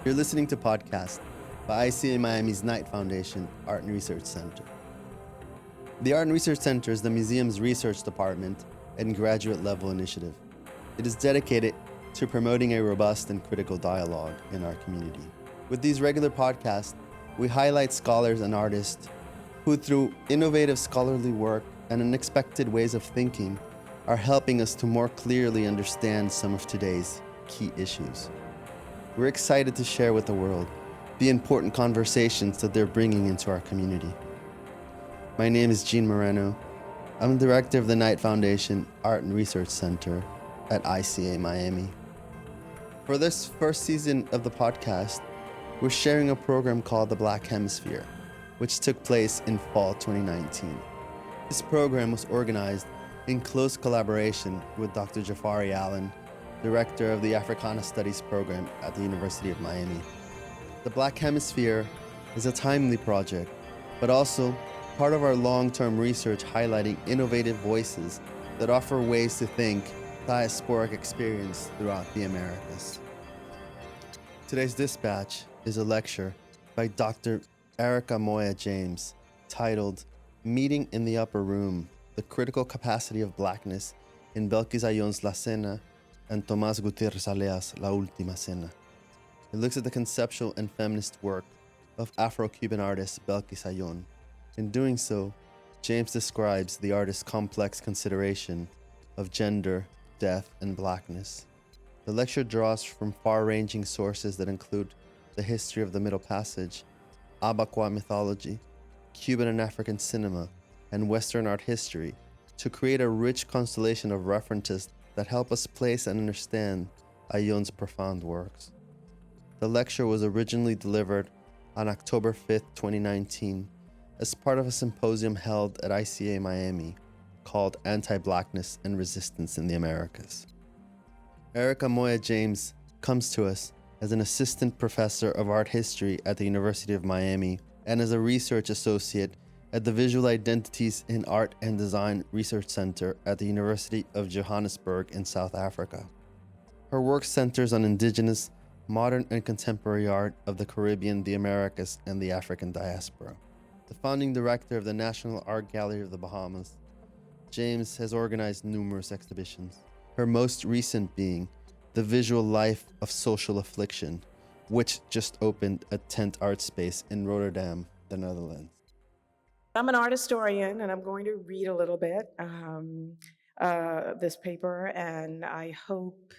You're listening to Podcast by ICA Miami's Knight Foundation Art and Research Center. The Art and Research Center is the museum's research department and graduate level initiative. It is dedicated to promoting a robust and critical dialogue in our community. With these regular podcasts, we highlight scholars and artists who, through innovative scholarly work and unexpected ways of thinking, are helping us to more clearly understand some of today's key issues. We're excited to share with the world the important conversations that they're bringing into our community. My name is Gean Moreno. I'm the director of the Knight Foundation Art and Research Center at ICA Miami. For this first season of the podcast, we're sharing a program called the Black Hemisphere, which took place in fall 2019. This program was organized in close collaboration with Dr. Jafari Allen, director of the Africana Studies program at the University of Miami. The Black Hemisphere is a timely project, but also part of our long-term research highlighting innovative voices that offer ways to think diasporic experience throughout the Americas. Today's dispatch is a lecture by Dr. Erika Moya James titled Meeting in the Upper Room, the Critical Capacity of Blackness in Belkis Ayón's La Cena and Tomás Gutierrez Alea's La Cena. It looks at the conceptual and feminist work of Afro-Cuban artist Belkis Ayón. In doing so, James describes the artist's complex consideration of gender, death, and blackness. The lecture draws from far-ranging sources that include the history of the Middle Passage, Abaca mythology, Cuban and African cinema, and Western art history to create a rich constellation of references that help us place and understand Ayón's profound works. The lecture was originally delivered on October 5th, 2019, as part of a symposium held at ICA Miami called Anti-Blackness and Resistance in the Americas. Erika Moya James comes to us as an assistant professor of art history at the University of Miami and as a research associate at the Visual Identities in Art and Design Research Center at the University of Johannesburg in South Africa. Her work centers on indigenous, modern and contemporary art of the Caribbean, the Americas, and the African diaspora. The founding director of the National Art Gallery of the Bahamas, James has organized numerous exhibitions, her most recent being The Visual Life of Social Affliction, which just opened at Tent Art Space in Rotterdam, the Netherlands. I'm an art historian, and I'm going to read a little bit this paper, and I hope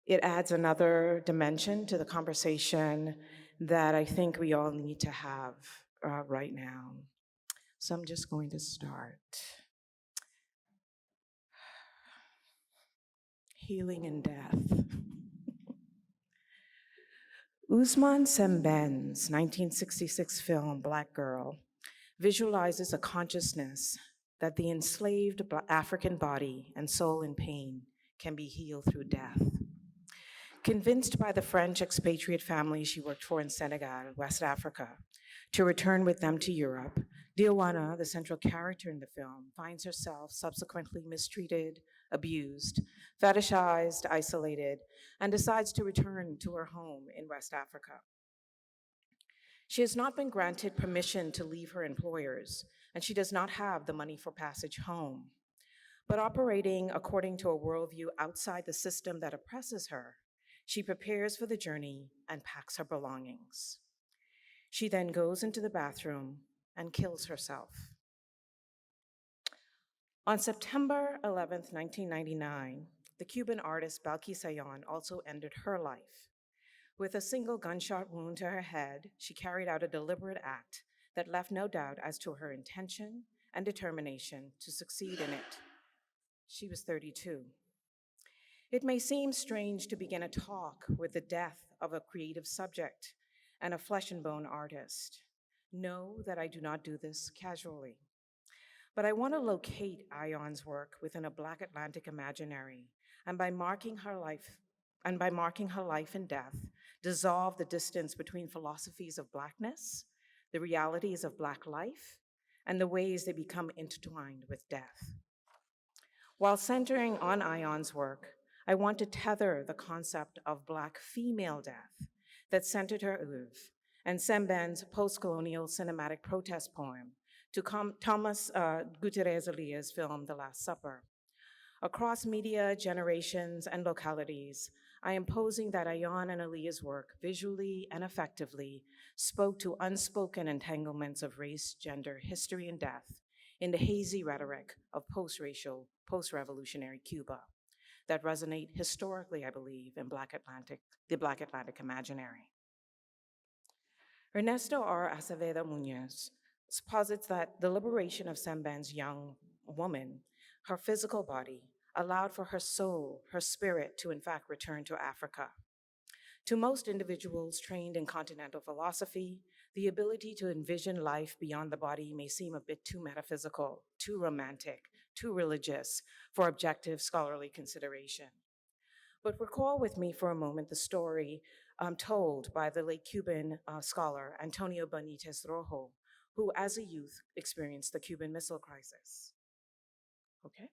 it adds another dimension to the conversation that I think we all need to have right now. So I'm just going to start. Healing and Death. Ousmane Sembène's 1966 film, Black Girl, visualizes a consciousness that the enslaved African body and soul in pain can be healed through death. Convinced by the French expatriate family she worked for in Senegal, West Africa, to return with them to Europe, Diawana, the central character in the film, finds herself subsequently mistreated, abused, fetishized, isolated, and decides to return to her home in West Africa. She has not been granted permission to leave her employers, and she does not have the money for passage home. But operating according to a worldview outside the system that oppresses her, she prepares for the journey and packs her belongings. She then goes into the bathroom and kills herself. On September 11th, 1999, the Cuban artist Belkis Ayón also ended her life. With a single gunshot wound to her head, she carried out a deliberate act that left no doubt as to her intention and determination to succeed in it. She was 32. It may seem strange to begin a talk with the death of a creative subject and a flesh and bone artist. Know that I do not do this casually. But I want to locate Ayón's work within a Black Atlantic imaginary, and by marking her life and death, dissolve the distance between philosophies of Blackness, the realities of Black life, and the ways they become intertwined with death. While centering on Ayón's work, I want to tether the concept of Black female death, that centered her oeuvre, and Semben's post-colonial cinematic protest poem to Tomás Gutierrez Alea's film, The Last Supper. Across media, generations, and localities, I am posing that Ayón and Alea's work visually and effectively spoke to unspoken entanglements of race, gender, history, and death in the hazy rhetoric of post-racial, post-revolutionary Cuba that resonate historically, I believe, in the Black Atlantic imaginary. Ernesto R. Acevedo Muñoz posits that the liberation of Semben's young woman, her physical body, allowed for her soul, her spirit, to in fact return to Africa. To most individuals trained in continental philosophy, the ability to envision life beyond the body may seem a bit too metaphysical, too romantic, too religious for objective scholarly consideration. But recall with me for a moment the story told by the late Cuban scholar Antonio Benitez Rojo, who as a youth experienced the Cuban Missile Crisis. Okay.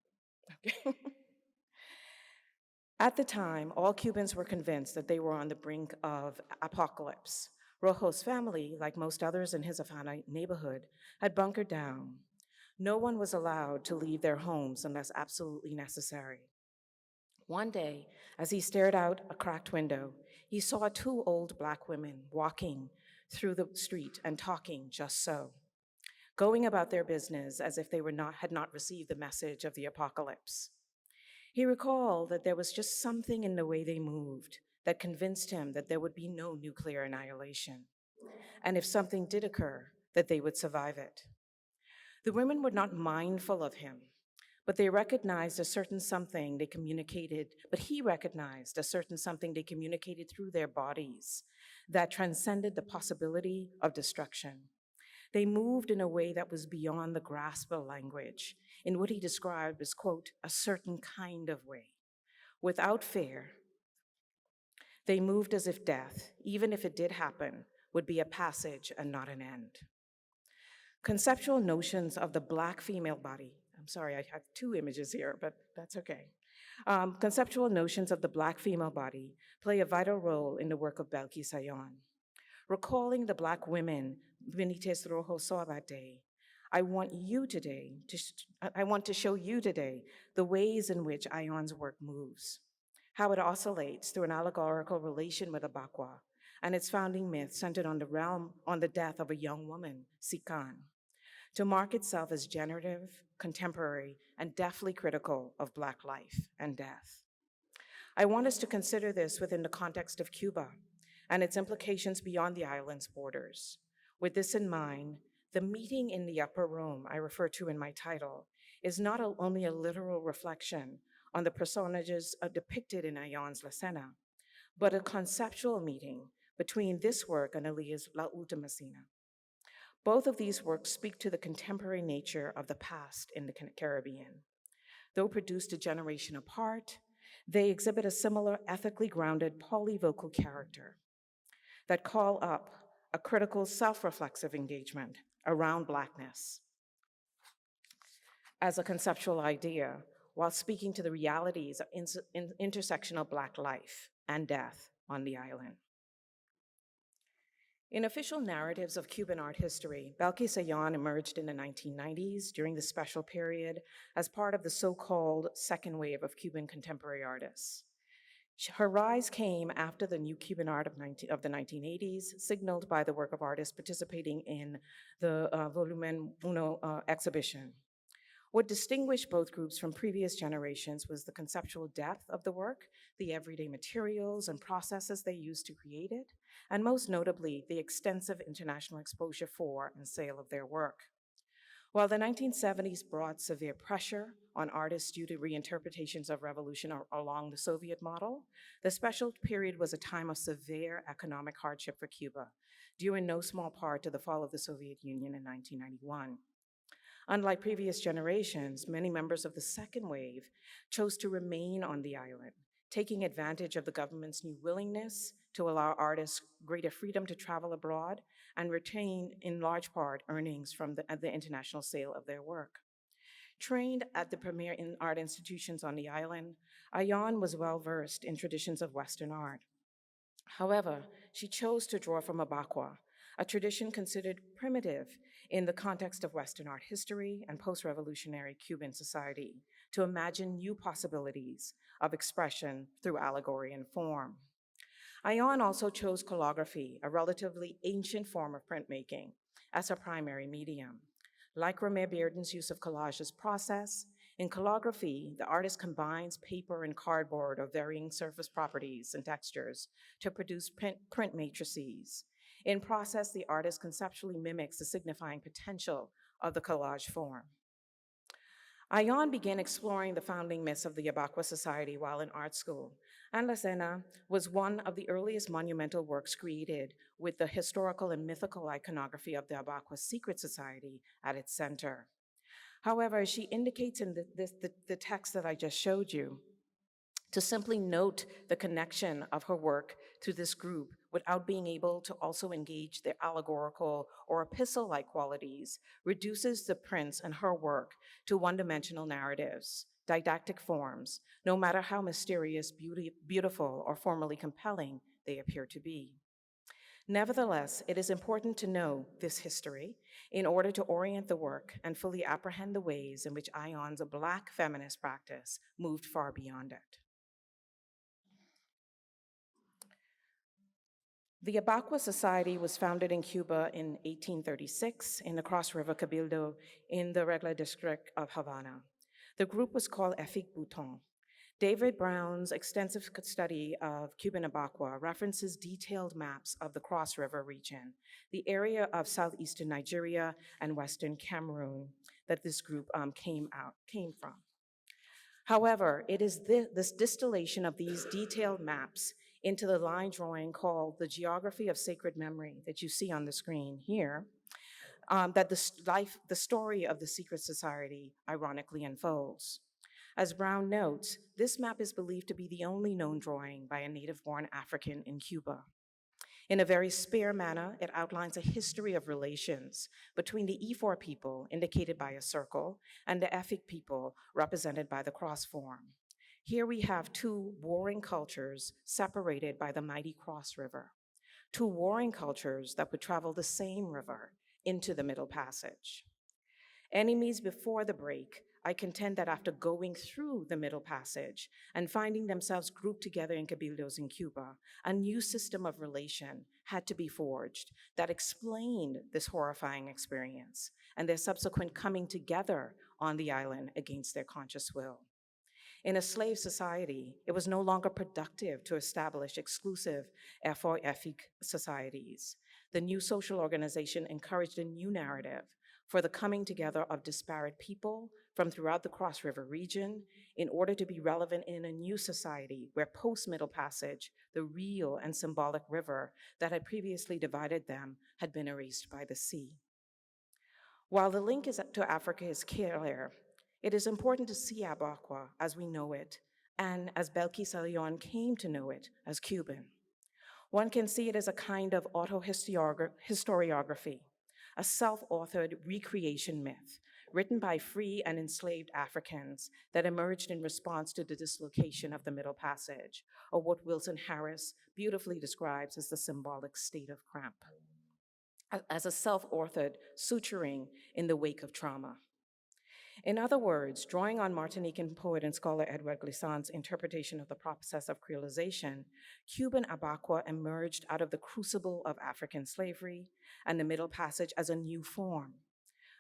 At the time, all Cubans were convinced that they were on the brink of apocalypse. Rojo's family, like most others in his Havana neighborhood, had bunkered down. No one was allowed to leave their homes unless absolutely necessary. One day, as he stared out a cracked window, he saw two old Black women walking through the street and talking just so, going about their business as if they had not received the message of the apocalypse. He recalled that there was just something in the way they moved that convinced him that there would be no nuclear annihilation, and if something did occur, that they would survive it. The women were not mindful of him, but they recognized a certain something they communicated, but he recognized a certain something they communicated through their bodies that transcended the possibility of destruction. They moved in a way that was beyond the grasp of language, in what he described as, quote, a certain kind of way. Without fear, they moved as if death, even if it did happen, would be a passage and not an end. Conceptual notions of the Black female body, I'm sorry, I have two images here, but that's okay. Conceptual notions of the Black female body play a vital role in the work of Belkis Ayón. Recalling the Black women Benitez Rojo saw that day, I want to show you today the ways in which Ayón's work moves, how it oscillates through an allegorical relation with Abakwa and its founding myth centered on the death of a young woman, Sikan, to mark itself as generative, contemporary, and deftly critical of Black life and death. I want us to consider this within the context of Cuba and its implications beyond the island's borders. With this in mind, the meeting in the upper room I refer to in my title is not only a literal reflection on the personages depicted in Ayón's La Cena, but a conceptual meeting between this work and Alea's La Ultima Cena. Both of these works speak to the contemporary nature of the past in the Caribbean. Though produced a generation apart, they exhibit a similar ethically grounded polyvocal character that call up a critical self-reflexive engagement around Blackness as a conceptual idea while speaking to the realities of intersectional Black life and death on the island. In official narratives of Cuban art history, Belkis Ayón emerged in the 1990s during the special period as part of the so-called second wave of Cuban contemporary artists. Her rise came after the new Cuban art of the 1980s, signaled by the work of artists participating in the Volumen Uno exhibition. What distinguished both groups from previous generations was the conceptual depth of the work, the everyday materials and processes they used to create it, and most notably, the extensive international exposure for and sale of their work. While the 1970s brought severe pressure on artists due to reinterpretations of revolution along the Soviet model, the special period was a time of severe economic hardship for Cuba, due in no small part to the fall of the Soviet Union in 1991. Unlike previous generations, many members of the second wave chose to remain on the island, taking advantage of the government's new willingness to allow artists greater freedom to travel abroad and retain, in large part, earnings from the international sale of their work. Trained at the premier art institutions on the island, Ayón was well-versed in traditions of Western art. However, she chose to draw from Abaqua, a tradition considered primitive in the context of Western art history and post-revolutionary Cuban society, to imagine new possibilities of expression through allegory and form. Ayón also chose calligraphy, a relatively ancient form of printmaking, as her primary medium. Like René Bearden's use of collage as process, in calligraphy, the artist combines paper and cardboard of varying surface properties and textures to produce print matrices. In process, the artist conceptually mimics the signifying potential of the collage form. Ayón began exploring the founding myths of the Abaqua Society while in art school, and La Cena was one of the earliest monumental works created with the historical and mythical iconography of the Abaqua secret society at its center. However, as she indicates in the text that I just showed you, to simply note the connection of her work to this group without being able to also engage their allegorical or epistle-like qualities reduces the prints and her work to one-dimensional narratives, didactic forms, no matter how mysterious, beautiful, or formally compelling they appear to be. Nevertheless, it is important to know this history in order to orient the work and fully apprehend the ways in which Ayón's Black feminist practice moved far beyond it. The Abaqua Society was founded in Cuba in 1836 in the Cross River Cabildo in the Regla district of Havana. The group was called Effique Bouton. David Brown's extensive study of Cuban Abaqua references detailed maps of the Cross River region, the area of southeastern Nigeria and western Cameroon that this group came from. However, it is this distillation of these detailed maps into the line drawing called the Geography of Sacred Memory that you see on the screen here, that the story of the secret society ironically unfolds. As Brown notes, this map is believed to be the only known drawing by a native-born African in Cuba. In a very spare manner, it outlines a history of relations between the E4 people, indicated by a circle, and the Effique people, represented by the cross form. Here we have two warring cultures separated by the mighty Cross River, two warring cultures that would travel the same river into the Middle Passage. Enemies before the break, I contend that after going through the Middle Passage and finding themselves grouped together in cabildos in Cuba, a new system of relation had to be forged that explained this horrifying experience and their subsequent coming together on the island against their conscious will. In a slave society, it was no longer productive to establish exclusive Effique societies. The new social organization encouraged a new narrative for the coming together of disparate people from throughout the Cross River region in order to be relevant in a new society where post-Middle Passage, the real and symbolic river that had previously divided them had been erased by the sea. While the link to Africa is clear, it is important to see Abaqua as we know it, and as Belkis Ayón came to know it as Cuban. One can see it as a kind of auto-historiography, a self-authored recreation myth written by free and enslaved Africans that emerged in response to the dislocation of the Middle Passage, or what Wilson Harris beautifully describes as the symbolic state of cramp, as a self-authored suturing in the wake of trauma. In other words, drawing on Martinican poet and scholar Edouard Glissant's interpretation of the process of creolization, Cuban Abaqua emerged out of the crucible of African slavery and the Middle Passage as a new form.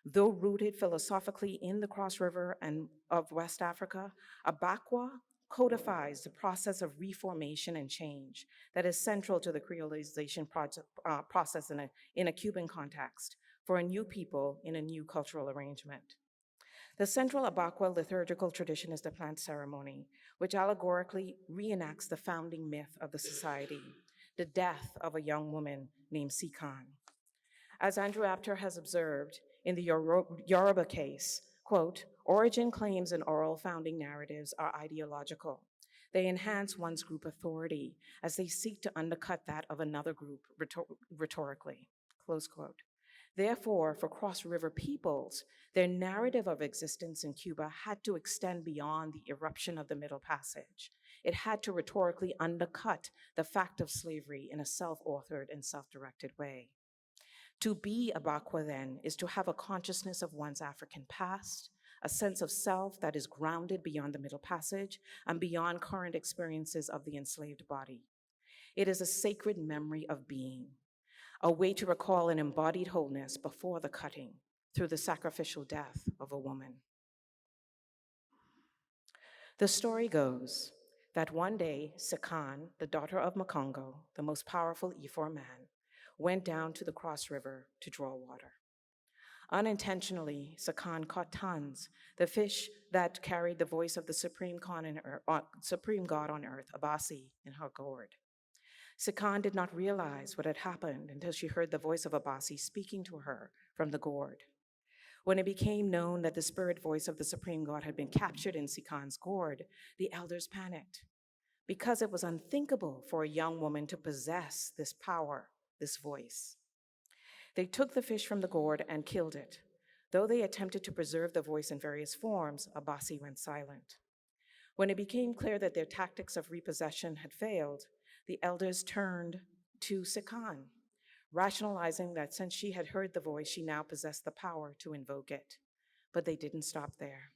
Though rooted philosophically in the Cross River and of West Africa, Abaqua codifies the process of reformation and change that is central to the creolization process in a Cuban context for a new people in a new cultural arrangement. The central Abaqua liturgical tradition is the plant ceremony, which allegorically reenacts the founding myth of the society, the death of a young woman named Sikan. As Andrew Apter has observed, in the Yoruba case, quote, origin claims and oral founding narratives are ideological. They enhance one's group authority as they seek to undercut that of another group rhetorically, close quote. Therefore, for Cross River peoples, their narrative of existence in Cuba had to extend beyond the eruption of the Middle Passage. It had to rhetorically undercut the fact of slavery in a self-authored and self-directed way. To be Abakwa, then, is to have a consciousness of one's African past, a sense of self that is grounded beyond the Middle Passage and beyond current experiences of the enslaved body. It is a sacred memory of being, a way to recall an embodied wholeness before the cutting through the sacrificial death of a woman. The story goes that one day, Sekan, the daughter of Makongo, the most powerful Ifor man, went down to the Cross River to draw water. Unintentionally, Sekan caught tons, the fish that carried the voice of the supreme god on earth, Abasi, in her gourd. Sekan did not realize what had happened until she heard the voice of Abasi speaking to her from the gourd. When it became known that the spirit voice of the supreme god had been captured in Sekan's gourd, the elders panicked because it was unthinkable for a young woman to possess this power, this voice. They took the fish from the gourd and killed it. Though they attempted to preserve the voice in various forms, Abasi went silent. When it became clear that their tactics of repossession had failed, the elders turned to Sekan, rationalizing that since she had heard the voice, she now possessed the power to invoke it. But they didn't stop there.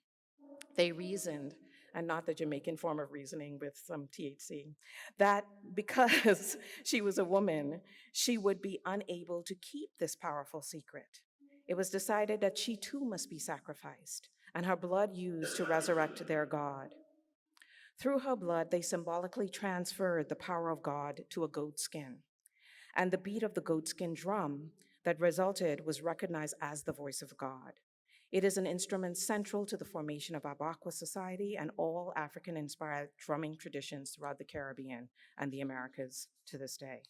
They reasoned, and not the Jamaican form of reasoning with some THC, that because she was a woman, she would be unable to keep this powerful secret. It was decided that she too must be sacrificed, and her blood used to resurrect their god. Through her blood, they symbolically transferred the power of God to a goat skin. And the beat of the goatskin drum that resulted was recognized as the voice of God. It is an instrument central to the formation of Abakwa society and all African-inspired drumming traditions throughout the Caribbean and the Americas to this day.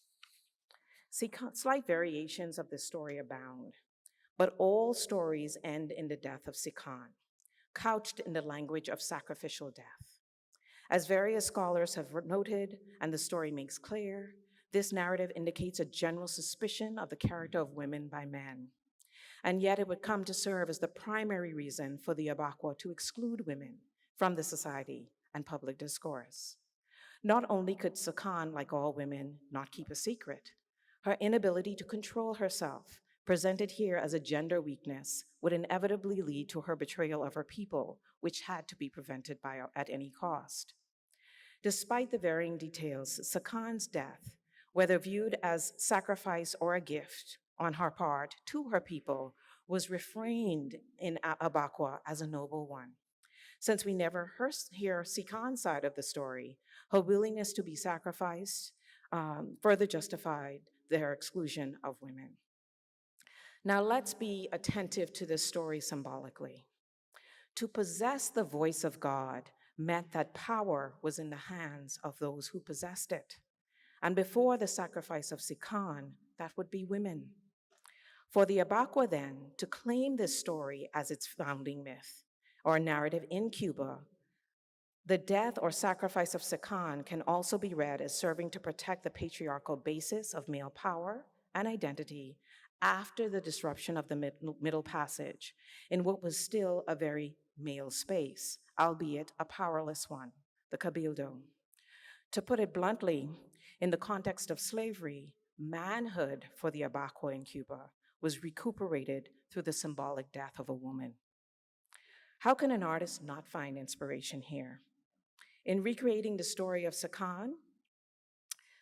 Slight variations of this story abound, but all stories end in the death of Sekan, couched in the language of sacrificial death. As various scholars have noted, and the story makes clear, this narrative indicates a general suspicion of the character of women by men. And yet it would come to serve as the primary reason for the Abakwa to exclude women from the society and public discourse. Not only could Sekan, like all women, not keep a secret, her inability to control herself, presented here as a gender weakness, would inevitably lead to her betrayal of her people, which had to be prevented at any cost. Despite the varying details, Sekan's death, whether viewed as sacrifice or a gift on her part to her people, was reframed in Abakwa as a noble one. Since we never hear Sekan's side of the story, her willingness to be sacrificed further justified their exclusion of women. Now let's be attentive to this story symbolically. To possess the voice of God meant that power was in the hands of those who possessed it. And before the sacrifice of Sekan, that would be women. For the Abakwa then to claim this story as its founding myth or narrative in Cuba, the death or sacrifice of Sekan can also be read as serving to protect the patriarchal basis of male power and identity after the disruption of the Middle Passage in what was still a very male space, albeit a powerless one, the Cabildo. To put it bluntly, in the context of slavery, manhood for the Abakwa in Cuba was recuperated through the symbolic death of a woman. How can an artist not find inspiration here? In recreating the story of Sekan,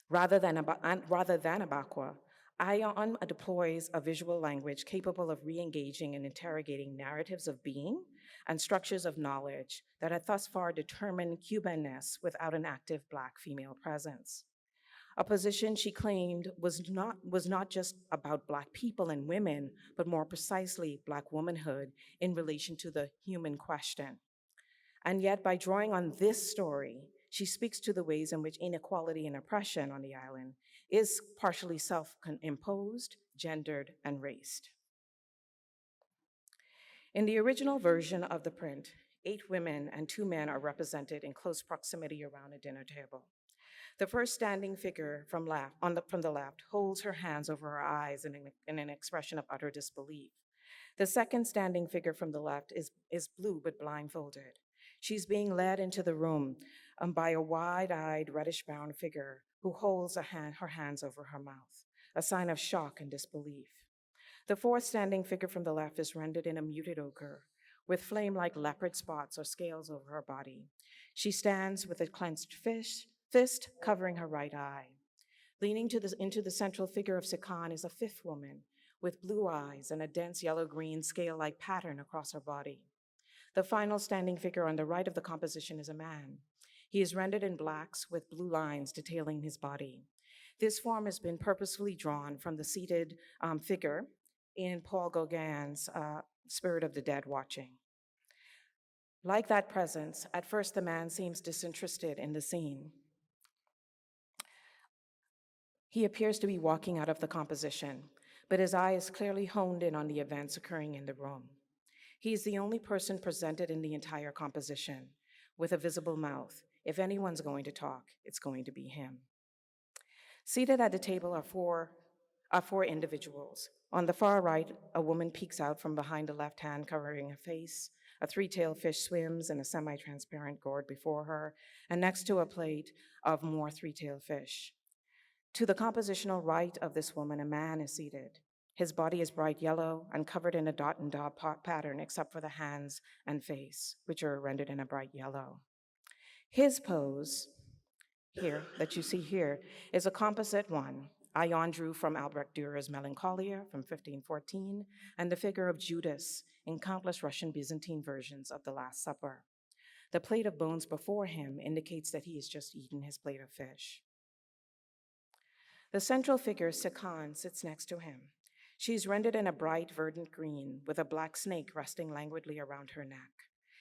rather than Abakwa, Ayón deploys a visual language capable of re-engaging and interrogating narratives of being and structures of knowledge that had thus far determined Cubanness without an active Black female presence. A position she claimed was not just about Black people and women, but more precisely Black womanhood in relation to the human question. And yet, by drawing on this story, she speaks to the ways in which inequality and oppression on the island is partially self-imposed, gendered, and raced. In the original version of the print, 8 women and 2 men are represented in close proximity around a dinner table. The first standing figure from the left holds her hands over her eyes in an expression of utter disbelief. The second standing figure from the left is blue but blindfolded. She's being led into the room by a wide-eyed, reddish-brown figure who holds her hands over her mouth, a sign of shock and disbelief. The fourth standing figure from the left is rendered in a muted ochre, with flame-like leopard spots or scales over her body. She stands with a clenched fist covering her right eye. Leaning into the central figure of Sikan is a fifth woman with blue eyes and a dense yellow-green scale-like pattern across her body. The final standing figure on the right of the composition is a man. He is rendered in blacks with blue lines detailing his body. This form has been purposefully drawn from the seated figure in Paul Gauguin's Spirit of the Dead Watching. Like that presence, at first the man seems disinterested in the scene. He appears to be walking out of the composition, but his eye is clearly honed in on the events occurring in the room. He is the only person presented in the entire composition with a visible mouth. If anyone's going to talk, it's going to be him. Seated at the table are four individuals. On the far right, a woman peeks out from behind the left hand covering her face. A three-tailed fish swims in a semi-transparent gourd before her, and next to a plate of more three-tailed fish. To the compositional right of this woman, a man is seated. His body is bright yellow and covered in a dot and dot pattern except for the hands and face, which are rendered in a bright yellow. His pose, here, that you see here, is a composite one. Ayón drew from Albrecht Dürer's Melancholia from 1514, and the figure of Judas in countless Russian Byzantine versions of the Last Supper. The plate of bones before him indicates that he has just eaten his plate of fish. The central figure, Sikan, sits next to him. She's rendered in a bright verdant green with a black snake resting languidly around her neck.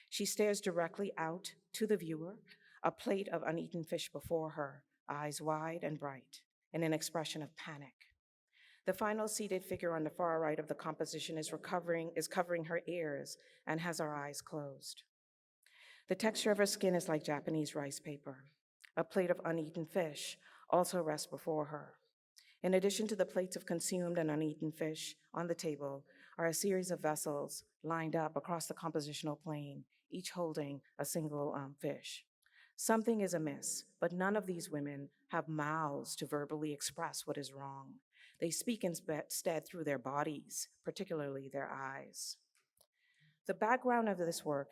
She stares directly out to the viewer, a plate of uneaten fish before her, eyes wide and bright, in an expression of panic. The final seated figure on the far right of the composition is covering her ears and has her eyes closed. The texture of her skin is like Japanese rice paper. A plate of uneaten fish also rests before her. In addition to the plates of consumed and uneaten fish on the table are a series of vessels lined up across the compositional plane, each holding a single fish. Something is amiss, but none of these women have mouths to verbally express what is wrong. They speak instead through their bodies, particularly their eyes. The background of this work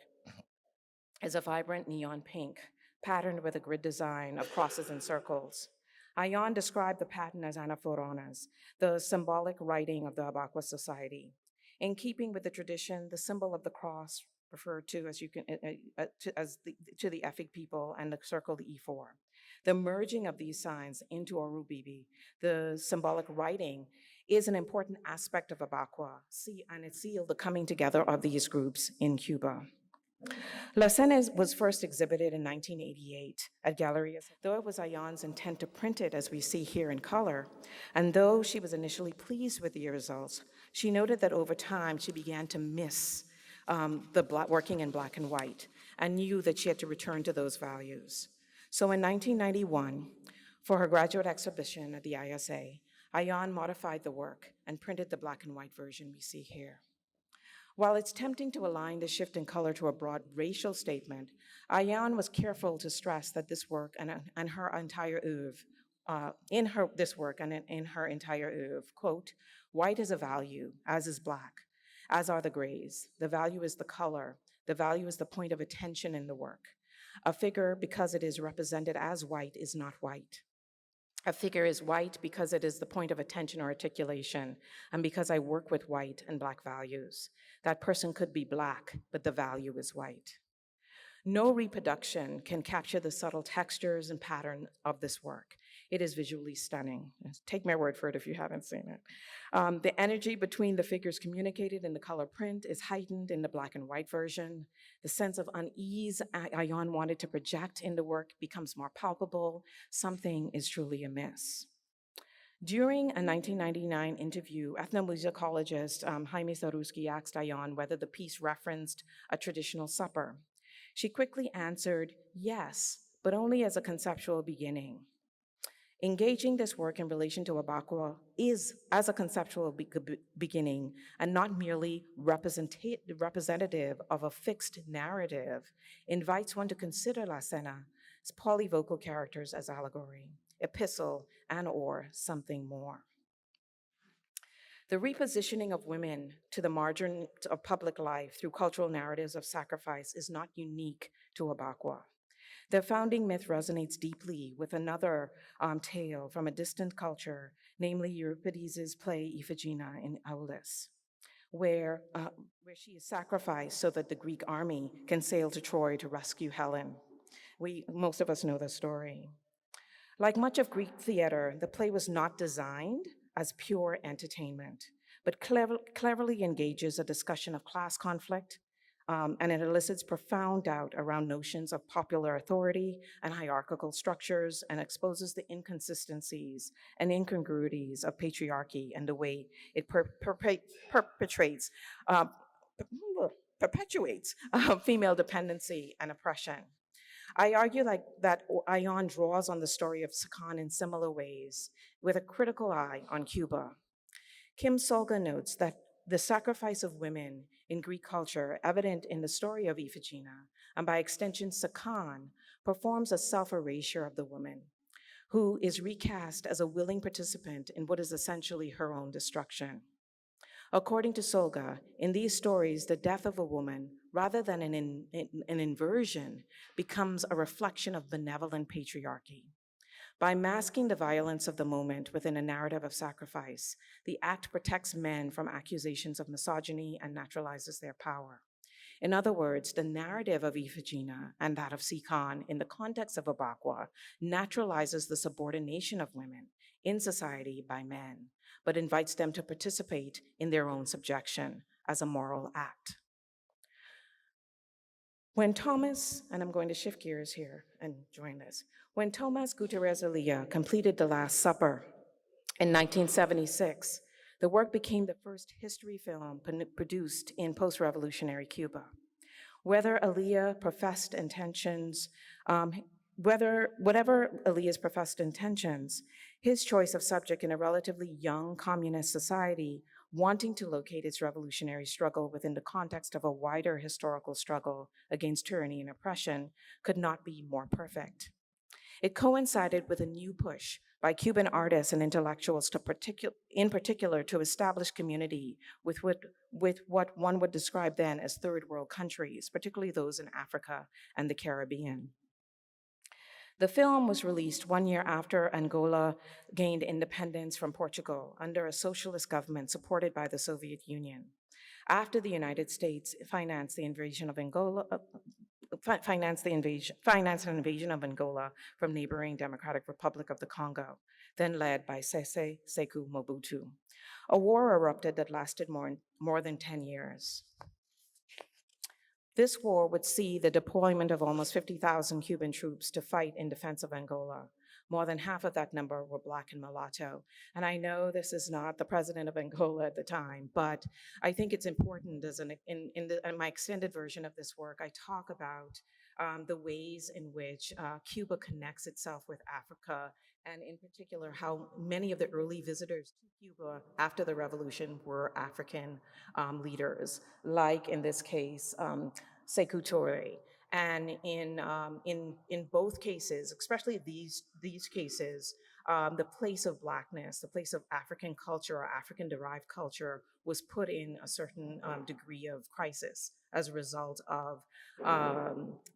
is a vibrant neon pink, patterned with a grid design of crosses and circles. Ayón described the pattern as anaphoronas, the symbolic writing of the Abakwa society. In keeping with the tradition, the symbol of the cross referred to as to the Efik people, and the circle, the E4. The merging of these signs into Orubibi, the symbolic writing, is an important aspect of Abakwa, and it sealed the coming together of these groups in Cuba. La Cena was first exhibited in 1988 at Galleries. Though it was Ayón's intent to print it as we see here in color, and though she was initially pleased with the results, she noted that over time she began to miss working in black and white, and knew that she had to return to those values. So in 1991, for her graduate exhibition at the ISA, Ayón modified the work and printed the black and white version we see here. While it's tempting to align the shift in color to a broad racial statement, Ayón was careful to stress that this work and her entire oeuvre, in her entire oeuvre, quote, "White is a value, as is black, as are the grays. The value is the color. The value is the point of attention in the work. A figure, because it is represented as white, is not white. A figure is white because it is the point of attention or articulation, and because I work with white and black values. That person could be black, but the value is white." No reproduction can capture the subtle textures and pattern of this work. It is visually stunning. Take my word for it if you haven't seen it. The energy between the figures communicated in the color print is heightened in the black and white version. The sense of unease Ayón wanted to project in the work becomes more palpable. Something is truly amiss. During a 1999 interview, ethnomusicologist Jaime Saruski asked Ayón whether the piece referenced a traditional supper. She quickly answered, yes, but only as a conceptual beginning. Engaging this work in relation to Abakwa is, as a conceptual beginning, and not merely representative of a fixed narrative, invites one to consider La Cena as polyvocal characters as allegory, epistle, and or something more. The repositioning of women to the margin of public life through cultural narratives of sacrifice is not unique to Abakwa. Their founding myth resonates deeply with another tale from a distant culture, namely Euripides' play Iphigenia in Aulis, where she is sacrificed so that the Greek army can sail to Troy to rescue Helen. Most of us know the story. Like much of Greek theater, the play was not designed as pure entertainment, but cleverly engages a discussion of class conflict, and it elicits profound doubt around notions of popular authority and hierarchical structures, and exposes the inconsistencies and incongruities of patriarchy and the way it perpetuates female dependency and oppression. I argue that Ayón draws on the story of Sakan in similar ways, with a critical eye on Cuba. Kim Solga notes that the sacrifice of women in Greek culture, evident in the story of Iphigenia, and by extension Sakan, performs a self-erasure of the woman, who is recast as a willing participant in what is essentially her own destruction. According to Solga, in these stories, the death of a woman, rather than an inversion, becomes a reflection of benevolent patriarchy. By masking the violence of the moment within a narrative of sacrifice, the act protects men from accusations of misogyny and naturalizes their power. In other words, the narrative of Iphigenia and that of Sikan in the context of Abakwa naturalizes the subordination of women in society by men, but invites them to participate in their own subjection as a moral act. When Thomas, and I'm going to shift gears here and join this, when Tomás Gutierrez Alea completed The Last Supper in 1976, the work became the first history film produced in post-revolutionary Cuba. Whatever Alea's professed intentions, his choice of subject in a relatively young communist society wanting to locate its revolutionary struggle within the context of a wider historical struggle against tyranny and oppression could not be more perfect. It coincided with a new push by Cuban artists and intellectuals in particular to establish community with what one would describe then as third world countries, particularly those in Africa and the Caribbean. The film was released 1 year after Angola gained independence from Portugal under a socialist government supported by the Soviet Union. After the United States financed an invasion of Angola from neighboring Democratic Republic of the Congo, then led by Sese Sekou Mobutu. A war erupted that lasted more than 10 years. This war would see the deployment of almost 50,000 Cuban troops to fight in defense of Angola. More than half of that number were Black and mulatto. And I know this is not the president of Angola at the time, but I think it's important in my extended version of this work, I talk about the ways in which Cuba connects itself with Africa, and in particular, how many of the early visitors to Cuba after the revolution were African leaders, like in this case, Sekou Touré. And in both cases, especially these cases, the place of Blackness, the place of African culture or African-derived culture was put in a certain degree of crisis as a result of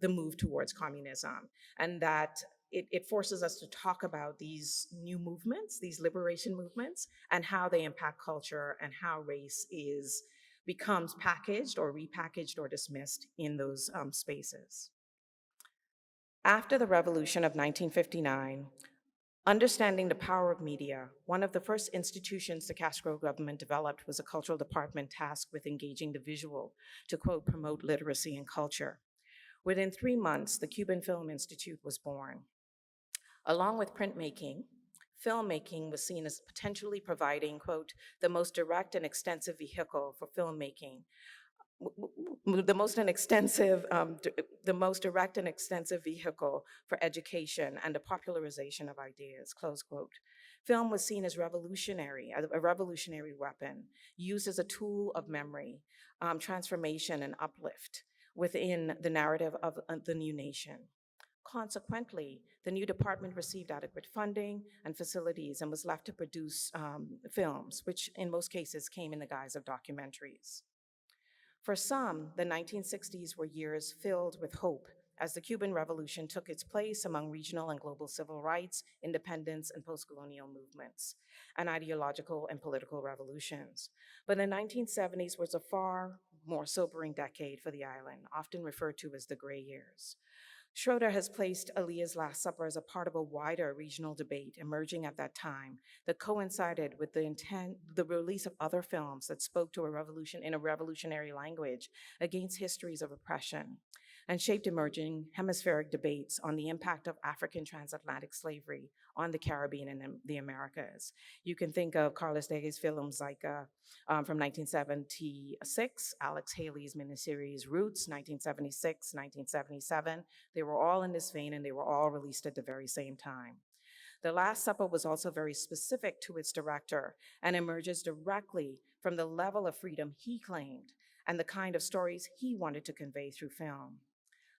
the move towards communism. And that it forces us to talk about these new movements, these liberation movements, and how they impact culture and how race becomes packaged or repackaged or dismissed in those spaces. After the revolution of 1959, understanding the power of media, one of the first institutions the Castro government developed was a cultural department tasked with engaging the visual to, quote, promote literacy and culture. Within 3 months, the Cuban Film Institute was born. Along with printmaking, filmmaking was seen as potentially providing, quote, the most direct and extensive vehicle for filmmaking the most direct and extensive vehicle for education and the popularization of ideas, close quote. Film was seen as revolutionary, a revolutionary weapon, used as a tool of memory, transformation, and uplift within the narrative of the new nation. Consequently, the new department received adequate funding and facilities and was left to produce films, which in most cases came in the guise of documentaries. For some, the 1960s were years filled with hope as the Cuban Revolution took its place among regional and global civil rights, independence, and post-colonial movements, and ideological and political revolutions. But the 1970s was a far more sobering decade for the island, often referred to as the gray years. Schroeder has placed Alea's Last Supper as a part of a wider regional debate emerging at that time that coincided with the release of other films that spoke to a revolution in a revolutionary language against histories of oppression, and shaped emerging hemispheric debates on the impact of African transatlantic slavery on the Caribbean and the Americas. You can think of Carlos Dege's film Zyka from 1976, Alex Haley's miniseries Roots, 1976, 1977. They were all in this vein and they were all released at the very same time. The Last Supper was also very specific to its director and emerges directly from the level of freedom he claimed and the kind of stories he wanted to convey through film.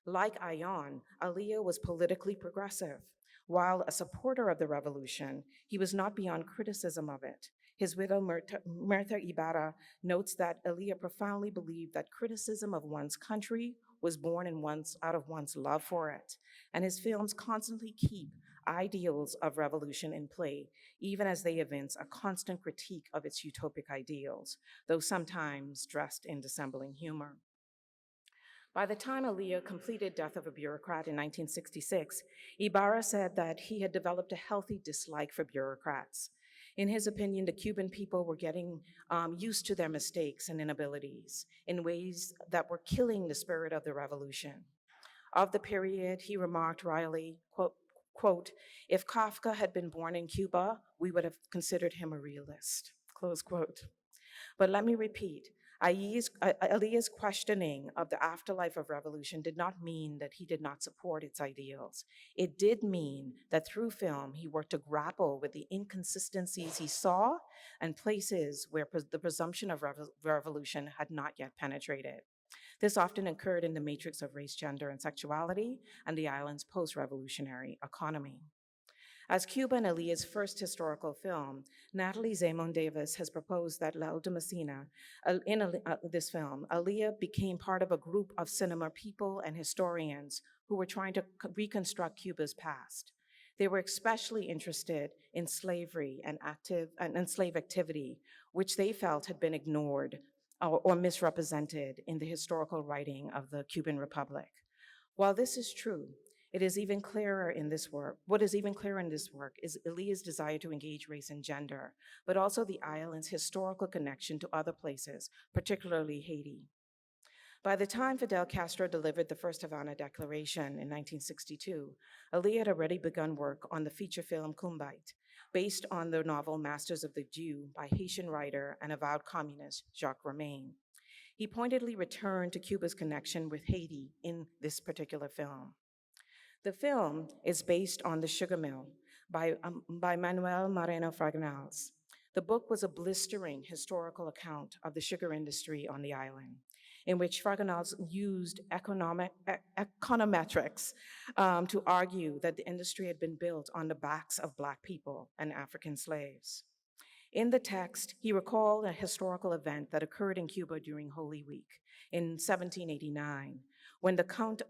Like Ayón, Alea was politically progressive. While a supporter of the revolution, he was not beyond criticism of it. His widow, Mirtha Ibarra, notes that Alea profoundly believed that criticism of one's country was born out of one's love for it, and his films constantly keep ideals of revolution in play, even as they evince a constant critique of its utopic ideals, though sometimes dressed in dissembling humor. By the time Alea completed Death of a Bureaucrat in 1966, Ibarra said that he had developed a healthy dislike for bureaucrats. In his opinion, the Cuban people were getting used to their mistakes and inabilities in ways that were killing the spirit of the revolution. Of the period, he remarked wryly, quote, "If Kafka had been born in Cuba, we would have considered him a realist," close quote. But let me repeat, Alea's questioning of the afterlife of revolution did not mean that he did not support its ideals. It did mean that through film, he worked to grapple with the inconsistencies he saw and places where the presumption of revolution had not yet penetrated. This often occurred in the matrix of race, gender, and sexuality, and the island's post-revolutionary economy. As Cuba and Alea's first historical film, Natalie Zemon Davis has proposed that La Ultima Cena, in this film, Alea became part of a group of cinema people and historians who were trying to reconstruct Cuba's past. They were especially interested in slavery and slave activity, which they felt had been ignored or misrepresented in the historical writing of the Cuban Republic. While this is true, what is even clearer in this work is Alea's desire to engage race and gender, but also the island's historical connection to other places, particularly Haiti. By the time Fidel Castro delivered the first Havana Declaration in 1962, Alea had already begun work on the feature film Kumbait, based on the novel Masters of the Dew by Haitian writer and avowed communist Jacques Romain. He pointedly returned to Cuba's connection with Haiti in this particular film. The film is based on The Sugar Mill by Manuel Moreno Fragonals. The book was a blistering historical account of the sugar industry on the island, in which Fragonals used econometrics to argue that the industry had been built on the backs of Black people and African slaves. In the text, he recalled a historical event that occurred in Cuba during Holy Week in 1789, when the Count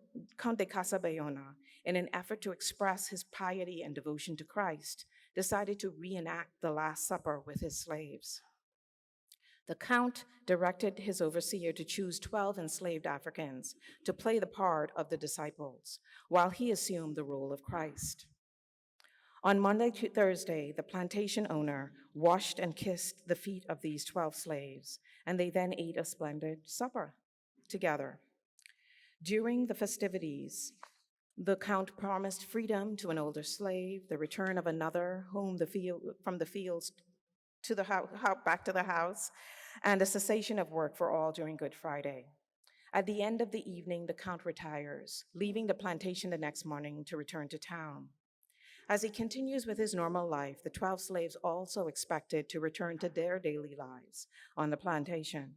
de Casabayona, in an effort to express his piety and devotion to Christ, decided to reenact the Last Supper with his slaves. The Count directed his overseer to choose 12 enslaved Africans to play the part of the disciples, while he assumed the role of Christ. On Monday to Thursday, the plantation owner washed and kissed the feet of these 12 slaves, and they then ate a splendid supper together. During the festivities, the Count promised freedom to an older slave, the return of another from the fields to the back to the house, and a cessation of work for all during Good Friday. At the end of the evening, the Count retires, leaving the plantation the next morning to return to town. As he continues with his normal life, the 12 slaves also expected to return to their daily lives on the plantation.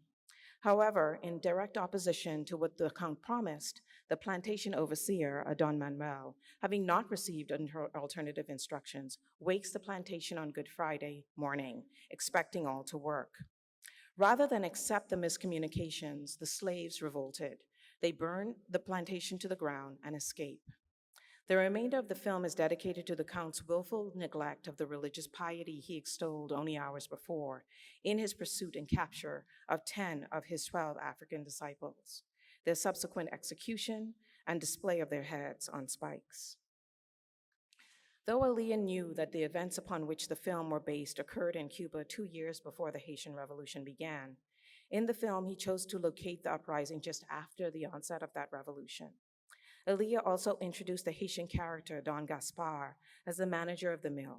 However, in direct opposition to what the Count promised, the plantation overseer, Don Manuel, having not received alternative instructions, wakes the plantation on Good Friday morning, expecting all to work. Rather than accept the miscommunications, the slaves revolted. They burn the plantation to the ground and escape. The remainder of the film is dedicated to the Count's willful neglect of the religious piety he extolled only hours before in his pursuit and capture of 10 of his 12 African disciples, their subsequent execution and display of their heads on spikes. Though Alea knew that the events upon which the film were based occurred in Cuba 2 years before the Haitian Revolution began, in the film he chose to locate the uprising just after the onset of that revolution. Alea also introduced the Haitian character Don Gaspar as the manager of the mill,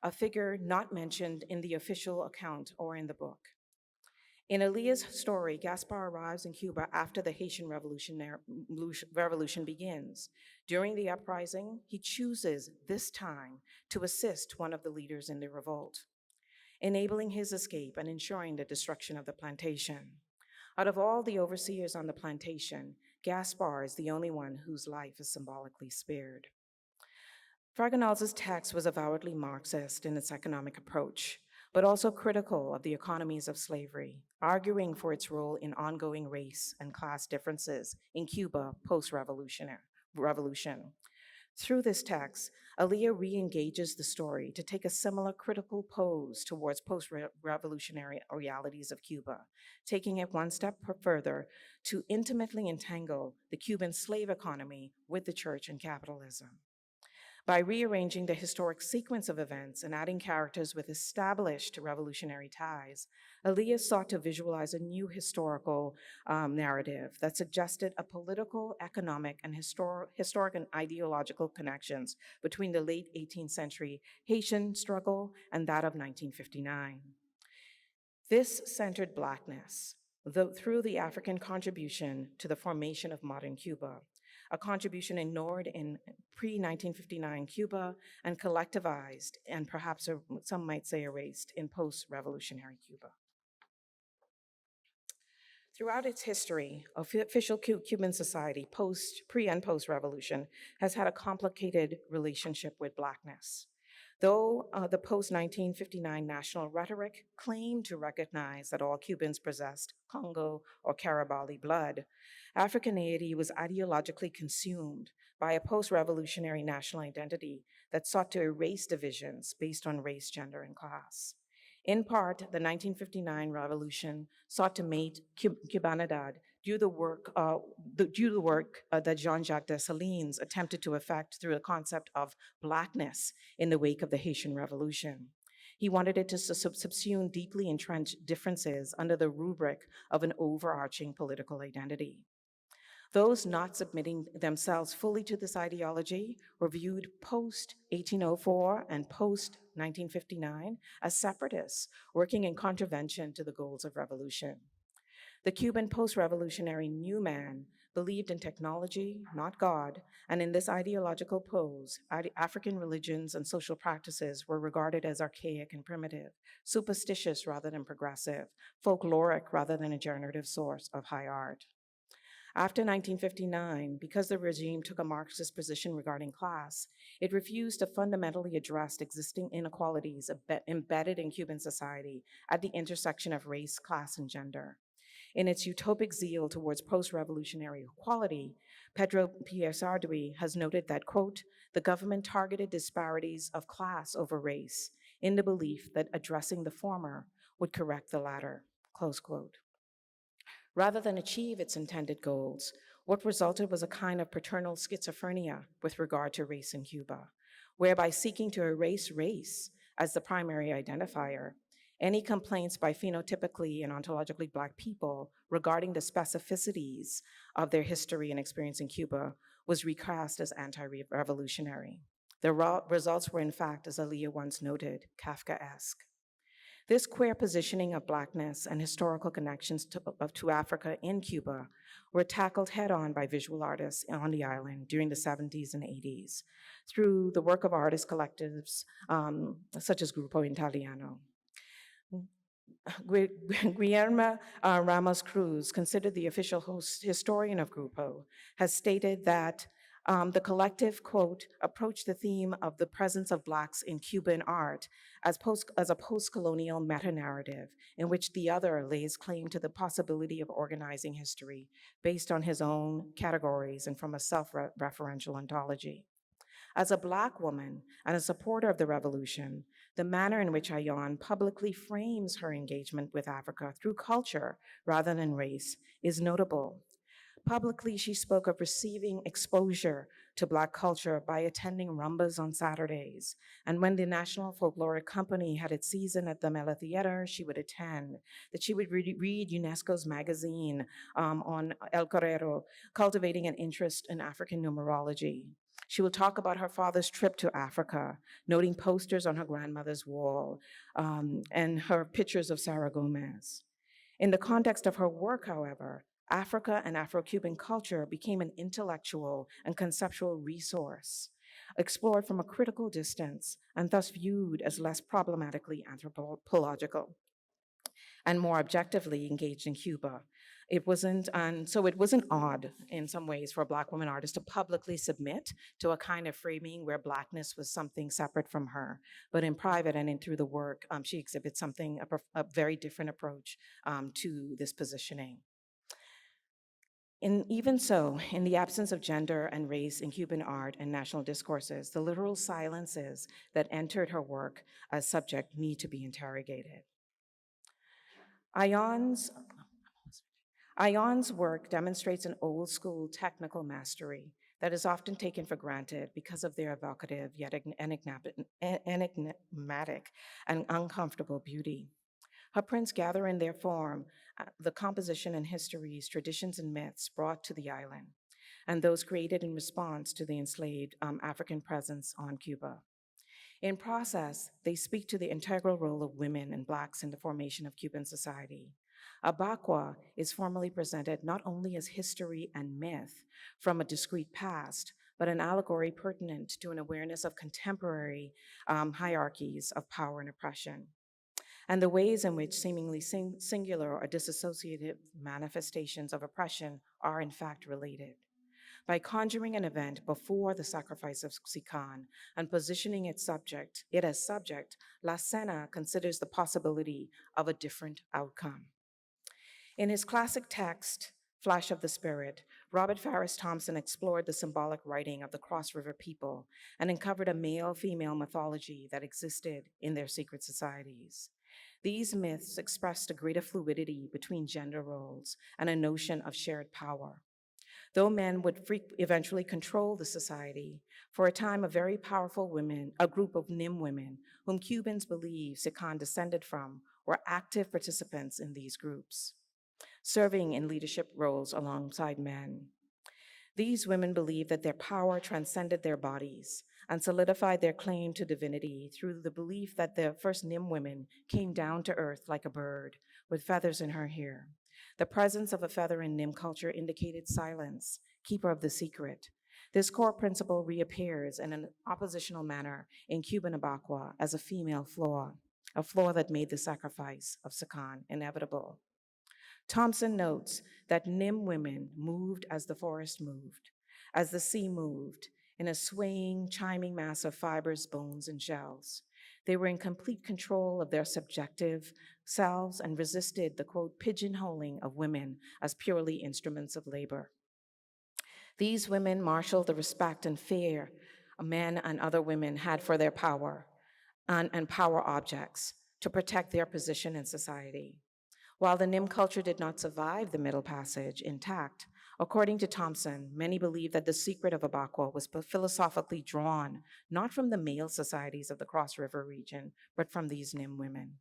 a figure not mentioned in the official account or in the book. In Alea's story, Gaspar arrives in Cuba after the Haitian Revolution begins. During the uprising, he chooses this time to assist one of the leaders in the revolt, enabling his escape and ensuring the destruction of the plantation. Out of all the overseers on the plantation, Gaspar is the only one whose life is symbolically spared. Fragonard's text was avowedly Marxist in its economic approach, but also critical of the economies of slavery, arguing for its role in ongoing race and class differences in Cuba post-revolution. Through this text, Alea re-engages the story to take a similar critical pose towards post-revolutionary realities of Cuba, taking it one step further to intimately entangle the Cuban slave economy with the church and capitalism. By rearranging the historic sequence of events and adding characters with established revolutionary ties, Alea sought to visualize a new historical narrative that suggested a political, economic, and historic and ideological connections between the late 18th century Haitian struggle and that of 1959. This centered Blackness through the African contribution to the formation of modern Cuba, a contribution ignored in pre-1959 Cuba and collectivized and perhaps some might say erased in post-revolutionary Cuba. Throughout its history, official Cuban society, pre and post-revolution, has had a complicated relationship with Blackness. Though the post-1959 national rhetoric claimed to recognize that all Cubans possessed Congo or Caribali blood, Africanity was ideologically consumed by a post-revolutionary national identity that sought to erase divisions based on race, gender, and class. In part, the 1959 revolution sought to make Cubanidad due to the work that Jean-Jacques Dessalines attempted to effect through the concept of Blackness in the wake of the Haitian Revolution. He wanted it to subsume deeply entrenched differences under the rubric of an overarching political identity. Those not submitting themselves fully to this ideology were viewed post-1804 and post-1959 as separatists working in contravention to the goals of revolution. The Cuban post-revolutionary new man believed in technology, not God, and in this ideological pose, African religions and social practices were regarded as archaic and primitive, superstitious rather than progressive, folkloric rather than a generative source of high art. After 1959, because the regime took a Marxist position regarding class, it refused to fundamentally address existing inequalities embedded in Cuban society at the intersection of race, class, and gender. In its utopic zeal towards post-revolutionary equality, Pedro Pierre Sarduy has noted that, quote, the government targeted disparities of class over race in the belief that addressing the former would correct the latter, close quote. Rather than achieve its intended goals, what resulted was a kind of paternal schizophrenia with regard to race in Cuba, whereby seeking to erase race as the primary identifier, any complaints by phenotypically and ontologically Black people regarding the specificities of their history and experience in Cuba was recast as anti-revolutionary. The results were, in fact, as Alea once noted, Kafkaesque. This queer positioning of Blackness and historical connections to Africa in Cuba were tackled head-on by visual artists on the island during the 70s and 80s through the work of artist collectives such as Grupo Italiano. Guillermo Ramos Cruz, considered the official historian of Grupo, has stated that the collective, quote, approached the theme of the presence of Blacks in Cuban art as a post-colonial meta-narrative in which the other lays claim to the possibility of organizing history based on his own categories and from a self-referential ontology. As a Black woman and a supporter of the revolution, the manner in which Ayón publicly frames her engagement with Africa through culture rather than race is notable. Publicly, she spoke of receiving exposure to Black culture by attending rumbas on Saturdays. And when the National Folkloric Company had its season at the Mela Theater, she would attend. That she would read UNESCO's magazine on El Curator, cultivating an interest in African numerology. She will talk about her father's trip to Africa, noting posters on her grandmother's wall and her pictures of Sarah Gomez. In the context of her work, however, Africa and Afro-Cuban culture became an intellectual and conceptual resource, explored from a critical distance and thus viewed as less problematically anthropological and more objectively engaged in Cuba. It wasn't odd in some ways for a Black woman artist to publicly submit to a kind of framing where Blackness was something separate from her. But in private and through the work, she exhibits a very different approach to this positioning. Even so, in the absence of gender and race in Cuban art and national discourses, the literal silences that entered her work as subject need to be interrogated. Ayón's work demonstrates an old school technical mastery that is often taken for granted because of their evocative yet enigmatic and uncomfortable beauty. Her prints gather in their form the composition and histories, traditions, and myths brought to the island, and those created in response to the enslaved African presence on Cuba. In process, they speak to the integral role of women and Blacks in the formation of Cuban society. Abakwa is formally presented not only as history and myth from a discrete past, but an allegory pertinent to an awareness of contemporary hierarchies of power and oppression, and the ways in which seemingly singular or dissociative manifestations of oppression are in fact related. By conjuring an event before the sacrifice of Sikan and positioning it as subject, La Cena considers the possibility of a different outcome. In his classic text, Flash of the Spirit, Robert Farris Thompson explored the symbolic writing of the Cross River people and uncovered a male-female mythology that existed in their secret societies. These myths expressed a greater fluidity between gender roles and a notion of shared power. Though men would eventually control the society, for a time a very powerful a group of Nim women, whom Cubans believe Sikan descended from, were active participants in these groups, serving in leadership roles alongside men. These women believed that their power transcended their bodies and solidified their claim to divinity through the belief that the first Nim women came down to earth like a bird with feathers in her hair. The presence of a feather in Nim culture indicated silence, keeper of the secret. This core principle reappears in an oppositional manner in Cuban Abakwa as a female flaw, a flaw that made the sacrifice of Sikan inevitable. Thompson notes that Nim women moved as the forest moved, as the sea moved, in a swaying, chiming mass of fibers, bones, and shells. They were in complete control of their subjective selves and resisted the, quote, pigeonholing of women as purely instruments of labor. These women marshaled the respect and fear men and other women had for their power and power objects to protect their position in society. While the Nim culture did not survive the Middle Passage intact, according to Thompson, many believe that the secret of Abakwa was philosophically drawn not from the male societies of the Cross River region, but from these Nim women.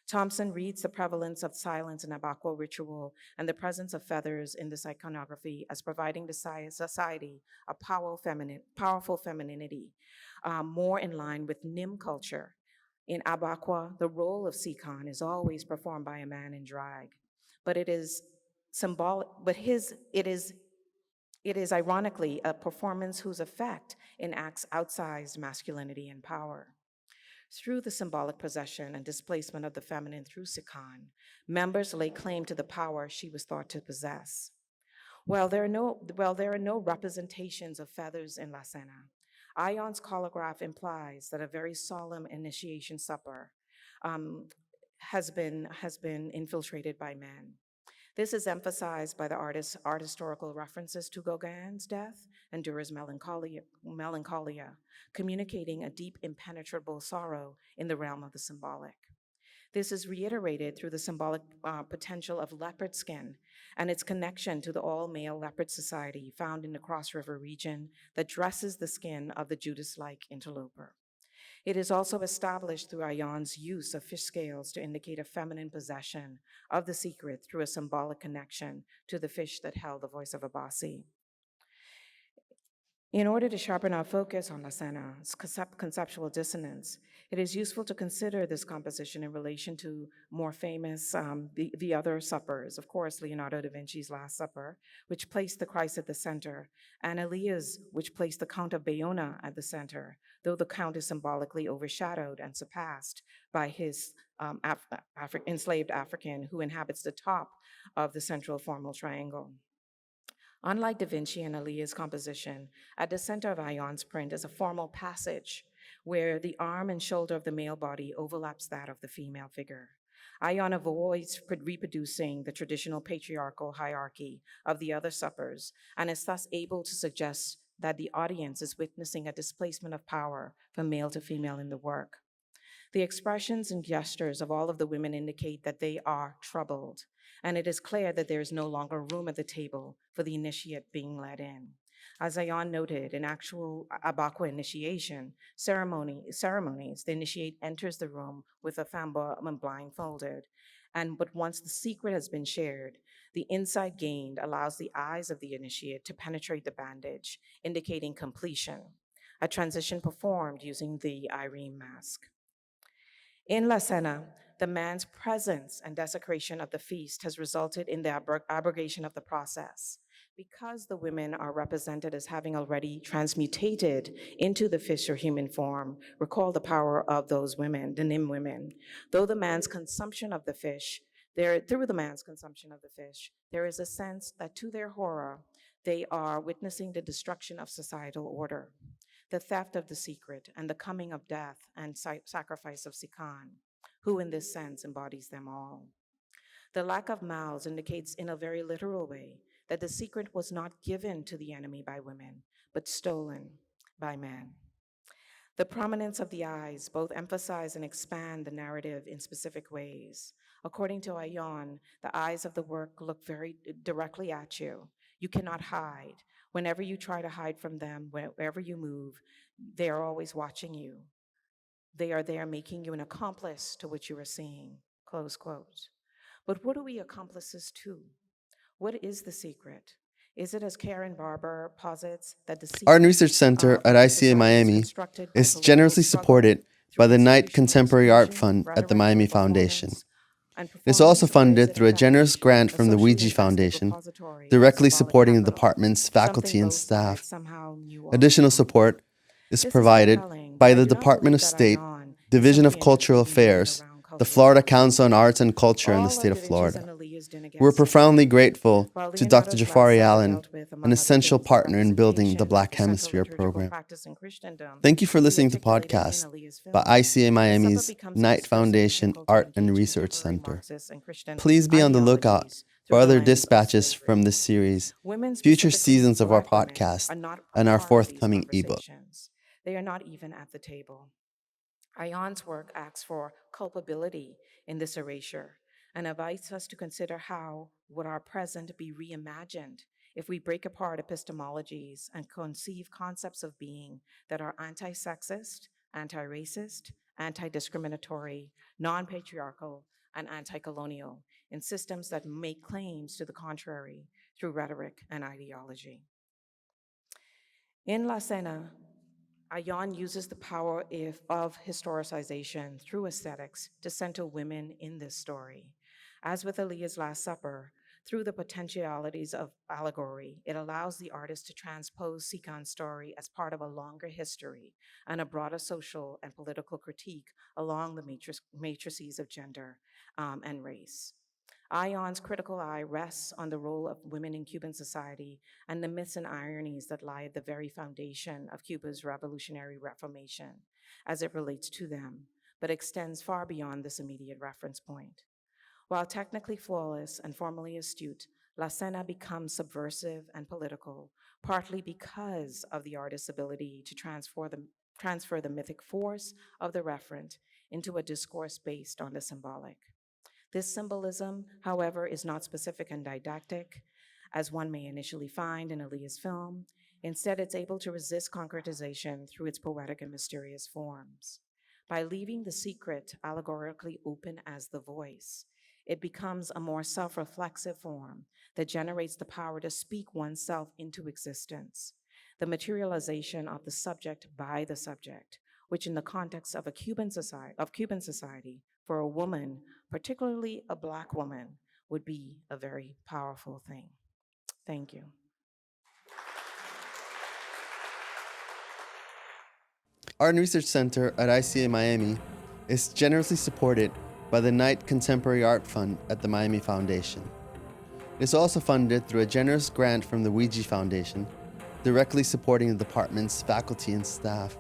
Thompson reads the prevalence of silence in Abakwa ritual and the presence of feathers in this iconography as providing the society a powerful femininity, more in line with Nim culture In Abakwa, the role of Sikan is always performed by a man in drag, but it is symbolic, but it is ironically a performance whose effect enacts outsized masculinity and power. Through the symbolic possession and displacement of the feminine through Sikan, members lay claim to the power she was thought to possess. While there are no representations of feathers in La Cena, Ayon's colograph implies that a very solemn initiation supper has been infiltrated by men. This is emphasized by the artist's art historical references to Gauguin's death and Durer's melancholia, communicating a deep, impenetrable sorrow in the realm of the symbolic. This is reiterated through the symbolic potential of leopard skin and its connection to the all-male leopard society found in the Cross River region that dresses the skin of the Judas-like interloper. It is also established through Ayon's use of fish scales to indicate a feminine possession of the secret through a symbolic connection to the fish that held the voice of Abasi. In order to sharpen our focus on La Cena's conceptual dissonance, it is useful to consider this composition in relation to more famous, the other suppers, of course, Leonardo da Vinci's Last Supper, which placed the Christ at the center, and Elia's, which placed the Count of Bayona at the center, though the Count is symbolically overshadowed and surpassed by his enslaved African who inhabits the top of the central formal triangle. Unlike Da Vinci and Alia's composition, at the center of Ayon's print is a formal passage where the arm and shoulder of the male body overlaps that of the female figure. Ayon avoids reproducing the traditional patriarchal hierarchy of the other suppers and is thus able to suggest that the audience is witnessing a displacement of power from male to female in the work. The expressions and gestures of all of the women indicate that they are troubled, and it is clear that there is no longer room at the table for the initiate being led in. As Ayon noted, in actual Abakwa initiation ceremonies, the initiate enters the room with a famba blindfolded, but once the secret has been shared, the insight gained allows the eyes of the initiate to penetrate the bandage, indicating completion, a transition performed using the Irene mask. In La Cena, the man's presence and desecration of the feast has resulted in the abrogation of the process. Because the women are represented as having already transmutated into the fish or human form, recall the power of those women, the Nim women. Through the man's consumption of the fish, there is a sense that to their horror, they are witnessing the destruction of societal order, the theft of the secret, and the coming of death and sacrifice of Sikan, who in this sense embodies them all. The lack of mouths indicates in a very literal way that the secret was not given to the enemy by women, but stolen by men. The prominence of the eyes both emphasize and expand the narrative in specific ways. According to Ayon, the eyes of the work look very directly at you. You cannot hide. Whenever you try to hide from them, wherever you move, they are always watching you. They are there making you an accomplice to what you are seeing, close quote. But what are we accomplices to? What is the secret? Is it, as Karen Barber posits, that the secret Art and Research Center at ICA Miami is generously supported by the Knight Contemporary Art Fund at the Miami Foundation. It's also funded through a generous grant from the Ouija Foundation, directly supporting the department's faculty and staff. Additional support is provided by the Department of State, Division of Cultural Affairs, the Florida Council on Arts and Culture in the state of Florida. We're profoundly grateful to Dr. Jafari Allen, an essential partner in building the Black Hemisphere program. Thank you for listening to podcast by ICA Miami's Knight Foundation Art and Research Center. Please be on the lookout for other dispatches from this series, future seasons of our podcast, and our forthcoming ebook. They are not even at the table. Ayon's work asks for culpability in this erasure and invites us to consider how would our present be reimagined if we break apart epistemologies and conceive concepts of being that are anti-sexist, anti-racist, anti-discriminatory, non-patriarchal, and anti-colonial in systems that make claims to the contrary through rhetoric and ideology. In La Cena, Ayón uses the power of historicization through aesthetics to center women in this story. As with Alea's Last Supper, through the potentialities of allegory, it allows the artist to transpose Sikan's story as part of a longer history and a broader social and political critique along the matrices of gender and race. Ayón's critical eye rests on the role of women in Cuban society and the myths and ironies that lie at the very foundation of Cuba's revolutionary reformation as it relates to them, but extends far beyond this immediate reference point. While technically flawless and formally astute, La Cena becomes subversive and political, partly because of the artist's ability to transfer the mythic force of the referent into a discourse based on the symbolic. This symbolism, however, is not specific and didactic, as one may initially find in Alea's film. Instead, it's able to resist concretization through its poetic and mysterious forms. By leaving the secret allegorically open as the voice, it becomes a more self-reflexive form that generates the power to speak oneself into existence, the materialization of the subject by the subject, which in the context of Cuban society, for a woman, particularly a Black woman, would be a very powerful thing. Thank you. Art and Research Center at ICA Miami is generously supported by the Knight Contemporary Art Fund at the Miami Foundation. It is also funded through a generous grant from the Ouija Foundation, directly supporting the department's faculty and staff.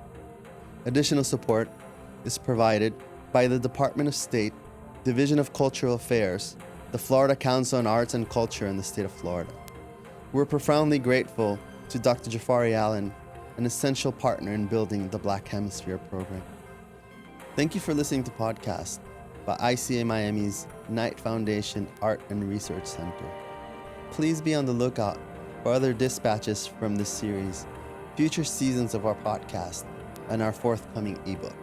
Additional support is provided by the Department of State, Division of Cultural Affairs, the Florida Council on Arts and Culture in the state of Florida. We're profoundly grateful to Dr. Jafari Allen, an essential partner in building the Black Hemisphere program. Thank you for listening to podcasts by ICA Miami's Knight Foundation Art and Research Center. Please be on the lookout for other dispatches from this series, future seasons of our podcast, and our forthcoming ebook.